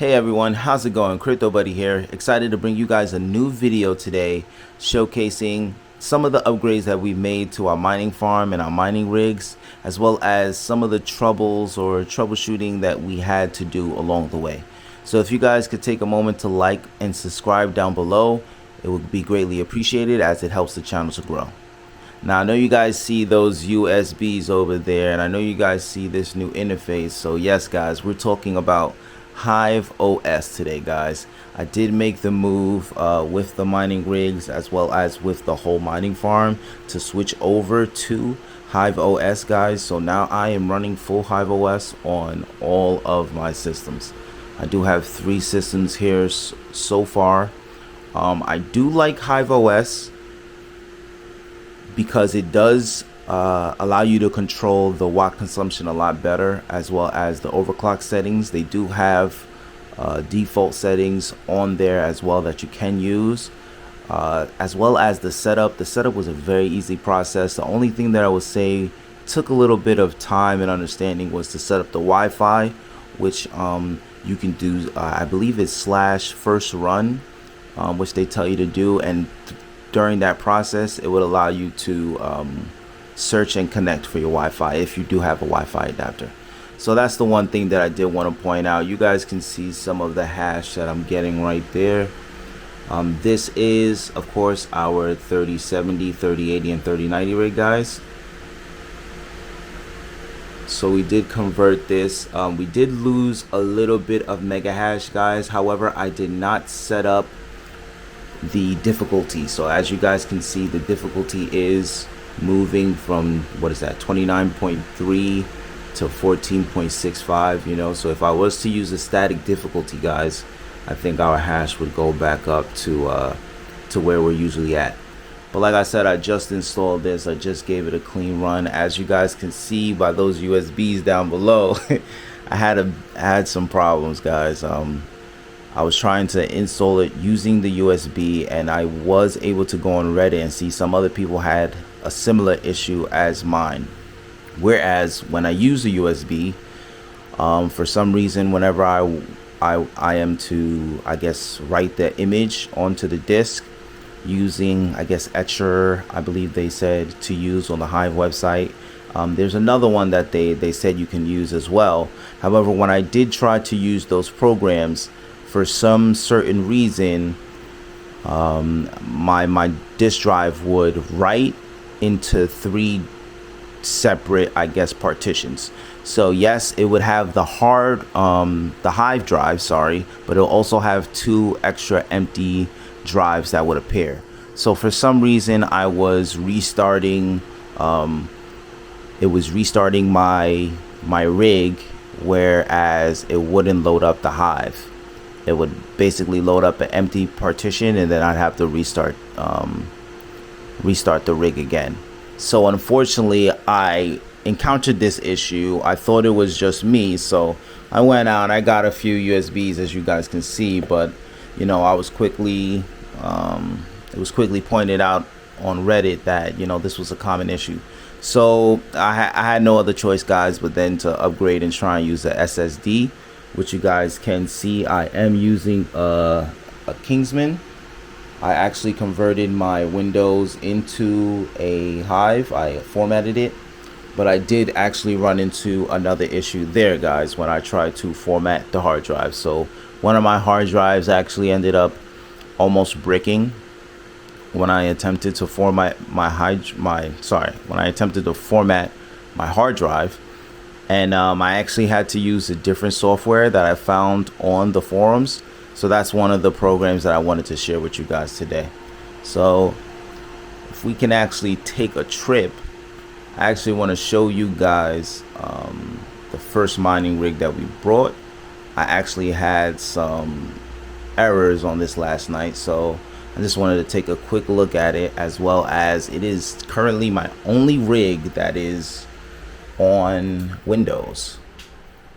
Hey everyone, how's it going? Crypto Buddy here. Excited to bring you guys a new video today showcasing some of the upgrades that we've made to our mining farm and our mining rigs, as well as some of the troubles or troubleshooting that we had to do along the way. So if you guys could take a moment to like and subscribe down below, it would be greatly appreciated as it helps the channel to grow. Now I know you guys see those USBs over there, and I know you guys see this new interface. So yes guys, we're talking about Hive OS today guys. I did make the move with the mining rigs as well as with the whole mining farm to switch over to Hive OS guys. So now I am running full Hive OS on all of my systems. I do have 3 systems here so far. I do like Hive OS because it does allow you to control the watt consumption a lot better, as well as the overclock settings. They do have default settings on there as well that you can use, as well as the setup. The setup was a very easy process. The only thing that I would say took a little bit of time and understanding was to set up the Wi-Fi, which you can do, I believe it's /first-run, which they tell you to do, and during that process it would allow you to search and connect for your Wi-Fi if you do have a Wi-Fi adapter. So that's the one thing that I did want to point out. You guys can see some of the hash that I'm getting right there. This is of course our 3070, 3080 and 3090 rig guys. So we did convert this. We did lose a little bit of mega hash guys, however I did not set up the difficulty. So as you guys can see, the difficulty is moving from, what is that, 29.3 to 14.65, you know. So if I was to use a static difficulty guys, I think our hash would go back up to where we're usually at. But like I said, I just installed this. I just gave it a clean run. As you guys can see by those USBs down below, I had some problems guys. I was trying to install it using the USB, and I was able to go on Reddit and see some other people had a similar issue as mine. Whereas when I use a USB, for some reason, whenever I am to, I guess, write the image onto the disk using, I guess, Etcher, I believe they said to use on the Hive website. There's another one that they said you can use as well. However, when I did try to use those programs, for some certain reason, my disk drive would write into 3 separate, I guess, partitions. So yes, it would have the Hive drive, sorry, but it'll also have 2 extra empty drives that would appear. So for some reason I was restarting, it was restarting my rig, whereas it wouldn't load up the Hive. It would basically load up an empty partition, and then I'd have to restart the rig again. So unfortunately I encountered this issue. I thought it was just me, so I went out and I got a few USBs, as you guys can see, but you know, I was quickly it was quickly pointed out on Reddit that, you know, this was a common issue. So I had no other choice guys but then to upgrade and try and use the SSD, which you guys can see I am using a Kingsman. I actually converted my Windows into a Hive. I formatted it, but I did actually run into another issue there guys when I tried to format the hard drive. So one of my hard drives actually ended up almost bricking when I attempted to format my hard drive. And I actually had to use a different software that I found on the forums. So that's one of the programs that I wanted to share with you guys today. So if we can actually take a trip, I actually want to show you guys the first mining rig that we brought. I actually had some errors on this last night, so I just wanted to take a quick look at it, as well as it is currently my only rig that is on Windows.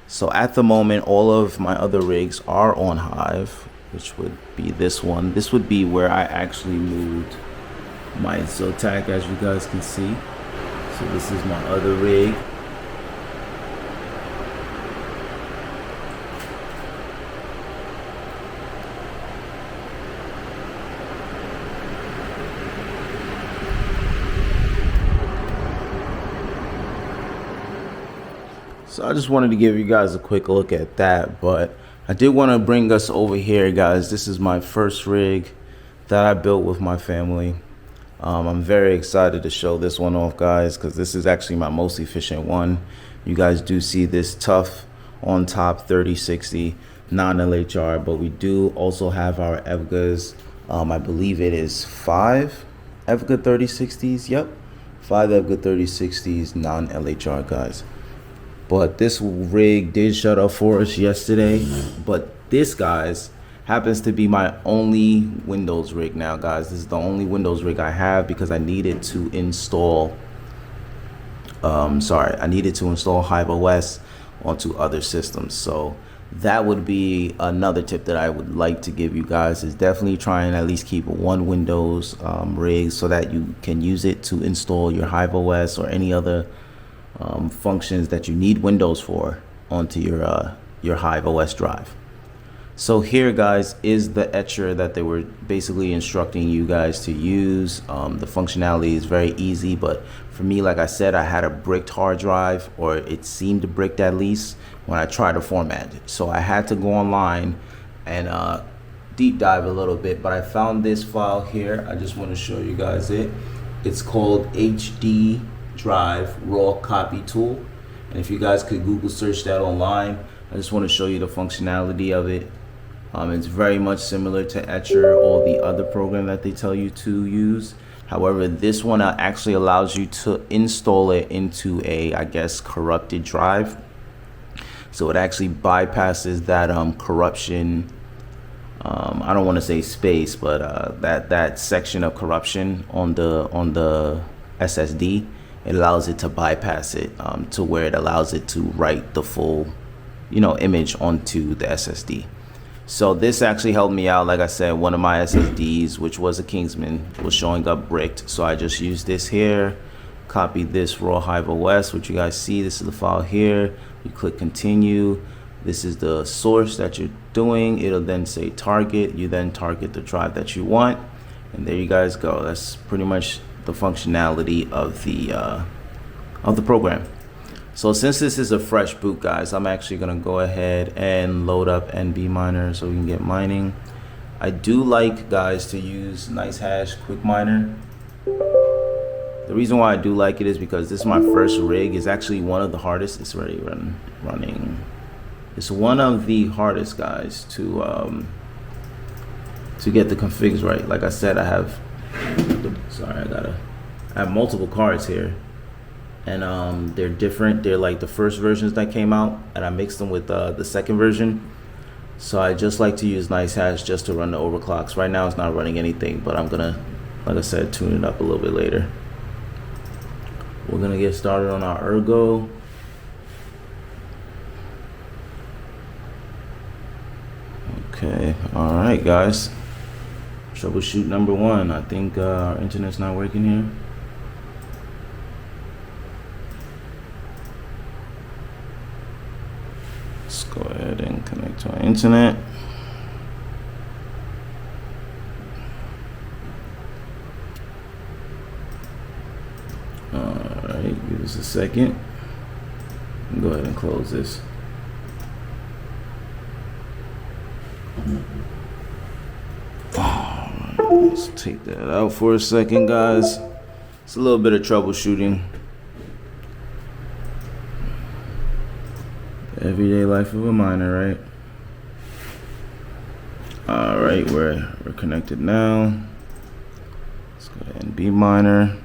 So at the moment all of my other rigs are on Hive, which would be this one. This would be where I actually moved my Zotac, as you guys can see. So this is my other rig. So I just wanted to give you guys a quick look at that, but I did want to bring us over here, guys. This is my first rig that I built with my family. I'm very excited to show this one off, guys, because this is actually my most efficient one. You guys do see this tough on top 3060 non-LHR, but we do also have our EVGAs. I believe it is 5 EVGA 3060s. Yep, 5 EVGA 3060s non-LHR, guys. But this rig did shut off for us yesterday. But this, guys, happens to be my only Windows rig now, guys. This is the only Windows rig I have because I needed to install I needed to install Hive OS onto other systems. So that would be another tip that I would like to give you guys, is definitely try and at least keep one Windows rig so that you can use it to install your Hive OS or any other functions that you need Windows for onto your Hive OS drive. So here, guys, is the etcher that they were basically instructing you guys to use. The functionality is very easy, but for me, like I said, I had a bricked hard drive, or it seemed bricked at least, when I tried to format it. So I had to go online and deep dive a little bit, but I found this file here. I just want to show you guys it. It's called HD Drive Raw Copy Tool, and if you guys could Google search that online, I just want to show you the functionality of it. It's very much similar to Etcher or the other program that they tell you to use. However, this one actually allows you to install it into a, I guess, corrupted drive. So it actually bypasses that corruption. I don't want to say space, but that section of corruption on the SSD. It allows it to bypass it to where it allows it to write the full, image onto the SSD. So this actually helped me out. Like I said, one of my SSDs, which was a Kingsman, was showing up bricked. So I just used this here, copied this raw Hive OS, which you guys see. This is the file here. You click continue. This is the source that you're doing. It'll then say target. You then target the drive that you want. And there you guys go. That's pretty much the functionality of the program. So since this is a fresh boot, guys, I'm actually gonna go ahead and load up NB Miner so we can get mining. I do like, guys, to use NiceHash Quick Miner. The reason why I do like it is because this is my first rig. It's actually one of the hardest. It's already running. It's one of the hardest, guys, to get the configs right. Like I said, I have I have multiple cards here, and they're different. They're like the first versions that came out, and I mixed them with the second version. So I just like to use NiceHash just to run the overclocks. Right now it's not running anything, but I'm gonna, like I said, tune it up a little bit later. We're gonna get started on our Ergo. Okay, all right, guys. Troubleshoot number one. I think our internet's not working here. Let's go ahead and connect to our internet. Alright, give us a second. Go ahead and close this. Let's take that out for a second, guys. It's a little bit of troubleshooting. The everyday life of a miner, right? All right, we're connected now. Let's go ahead and be miner.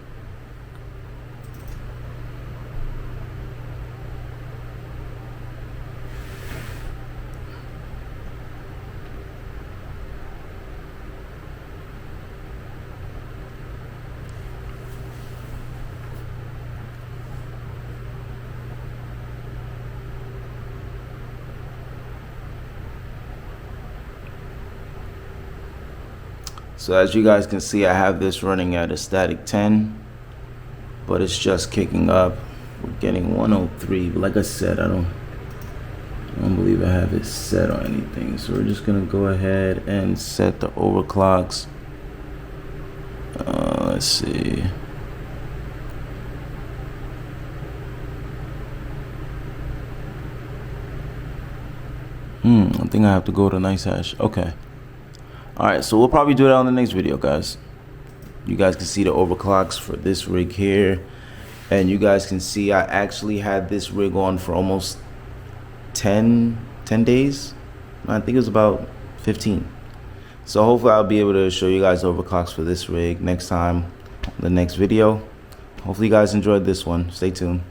So as you guys can see, I have this running at a static 10, but it's just kicking up. We're getting 103, but like I said, I don't believe I have it set on anything. So we're just gonna go ahead and set the overclocks. Let's see. . I think I have to go to nice hash. Okay. Alright, so we'll probably do that on the next video, guys. You guys can see the overclocks for this rig here. And you guys can see I actually had this rig on for almost 10 days. I think it was about 15. So hopefully I'll be able to show you guys overclocks for this rig next time, the next video. Hopefully you guys enjoyed this one. Stay tuned.